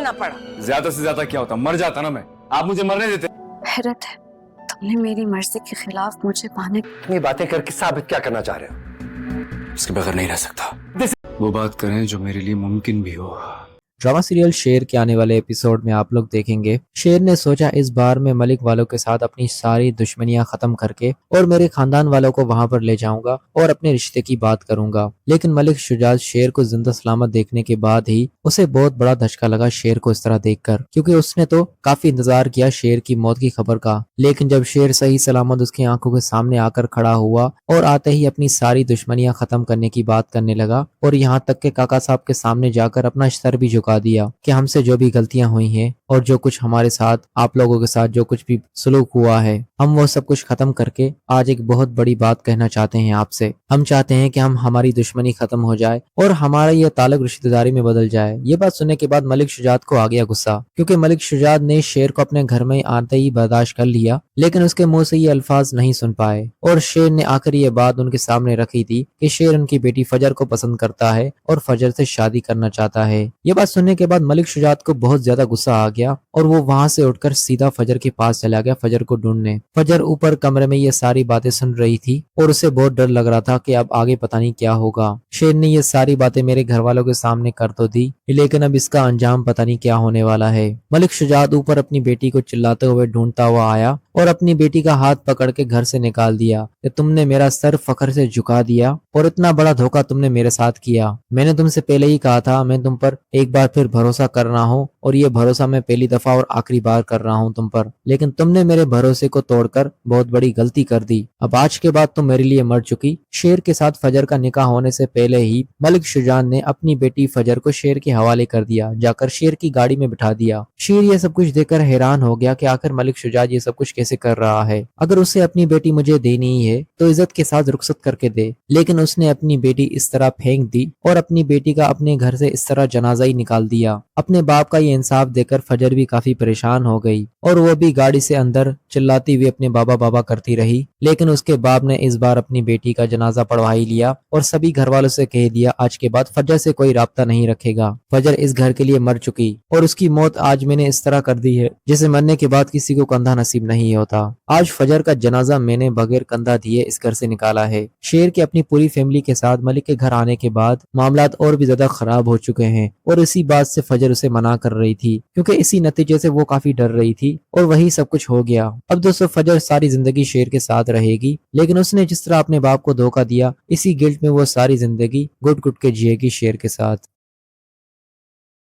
रहना पड़ा। ज्यादा से ज्यादा क्या होता, मर जाता ना मैं, आप मुझे मरने देते। हैरत है, तुमने मेरी मर्जी के खिलाफ मुझे पाने इतनी बातें करके साबित क्या करना चाह रहे हो? उसके बगैर नहीं रह सकता। वो बात करें जो मेरे लिए मुमकिन भी हो। ड्रामा सीरियल शेर के आने वाले एपिसोड में आप लोग देखेंगे शेर ने सोचा इस बार मैं मलिक वालों के साथ अपनी सारी दुश्मनियां खत्म करके और मेरे खानदान वालों को वहां पर ले जाऊंगा और अपने रिश्ते की बात करूंगा। लेकिन मलिक शुजात शेर को जिंदा सलामत देखने के बाद ही उसे बहुत बड़ा धचका लगा शेर को इस तरह देखकर, क्योंकि उसने तो काफी इंतजार किया शेर की मौत की खबर का। लेकिन जब शेर सही सलामत उसकी आंखों के सामने आकर खड़ा हुआ और आते ही अपनी सारी दुश्मनियां खत्म करने की बात करने लगा और यहाँ तक के काका साहब के सामने जाकर अपना सर भी झुका दिया कि हमसे जो भी गलतियां हुई हैं और जो कुछ हमारे साथ आप लोगों के साथ जो कुछ भी सलूक हुआ है, हम वो सब कुछ खत्म करके आज एक बहुत बड़ी बात कहना चाहते हैं आपसे। हम चाहते हैं कि हमारी दुश्मनी खत्म हो जाए और हमारा ये ताल्लुक रिश्तेदारी में बदल जाए। ये बात सुनने के बाद मलिक शुजात को आ गया गुस्सा, क्योंकि मलिक शुजात ने शेर को अपने घर में आते ही बर्दाश्त कर लिया, लेकिन उसके मुंह से ये अल्फाज नहीं सुन पाए और शेर ने आकर ये बात उनके सामने रखी थी कि शेर उनकी बेटी फजर को पसंद करता है और फजर से शादी करना चाहता है। ये बात सुनने के बाद मलिक शुजात को बहुत ज्यादा गुस्सा आ गया और वो वहां से उठकर सीधा फजर के पास चला गया फजर को ढूंढने। फजर ऊपर कमरे में ये सारी बातें सुन रही थी और उसे बहुत डर लग रहा था कि अब आगे पता नहीं क्या होगा। शेर ने ये सारी बातें मेरे घर वालों के सामने कर तो दी, लेकिन अब इसका अंजाम पता नहीं क्या होने वाला है। मलिक शुजात ऊपर अपनी बेटी को चिल्लाते हुए ढूंढता हुआ आया और अपनी बेटी का हाथ पकड़ के घर से निकाल दिया कि तुमने मेरा सर फखर से झुका दिया और इतना बड़ा धोखा तुमने मेरे साथ किया। मैंने तुमसे पहले ही कहा था मैं तुम पर एक बार फिर भरोसा कर रहा हूँ और ये भरोसा मैं पहली दफा और आखिरी बार कर रहा हूँ तुम पर, लेकिन तुमने मेरे भरोसे को तोड़कर बहुत बड़ी गलती कर दी। अब आज के बाद तुम मेरे लिए मर चुकी। शेर के साथ फजर का निकाह होने से पहले ही मलिक शुजात ने अपनी बेटी फजर को शेर के हवाले कर दिया, जाकर शेर की गाड़ी में बिठा दिया। शेर ये सब कुछ देखकर हैरान हो गया कि आखिर मलिक शुजात ये सब कुछ कैसे कर रहा है। अगर उसे अपनी बेटी मुझे देनी ही है तो इज्जत के साथ रुखसत करके दे, लेकिन उसने अपनी बेटी इस तरह फेंक दी और अपनी बेटी का अपने घर से इस तरह जनाजा ही निकाल दिया। अपने बाप का ये इंसाफ देकर फजर भी काफी परेशान हो गई और वो भी गाड़ी से अंदर चिल्लाती हुई अपने बाबा बाबा करती रही। लेकिन उसके बाप ने इस बार अपनी बेटी का जनाजा पढ़वा ही लिया और सभी घर वालों से कह दिया आज के बाद फजर से कोई राब्ता नहीं रखेगा। फजर इस घर के लिए मर चुकी और उसकी मौत आज मैंने इस तरह कर दी है जिसे मरने के बाद किसी को कंधा नसीब नहीं होता। आज फजर का जनाजा मैंने बगैर कंधा दिए इस घर से निकाला है। शेर के अपनी पूरी फैमिली के साथ मलिक के घर आने के बाद मामलात और भी ज्यादा खराब हो चुके हैं और इसी बात से फजर उसे मना कर रही थी, क्योंकि इसी नतीजे से वो काफी डर रही थी और वही सब कुछ हो गया। अब दोस्तों फजर सारी जिंदगी शेर के साथ रहेगी, लेकिन उसने जिस तरह अपने बाप को धोखा दिया इसी गिल्ट में वो सारी जिंदगी घुट घुट के जिएगी शेर के साथ।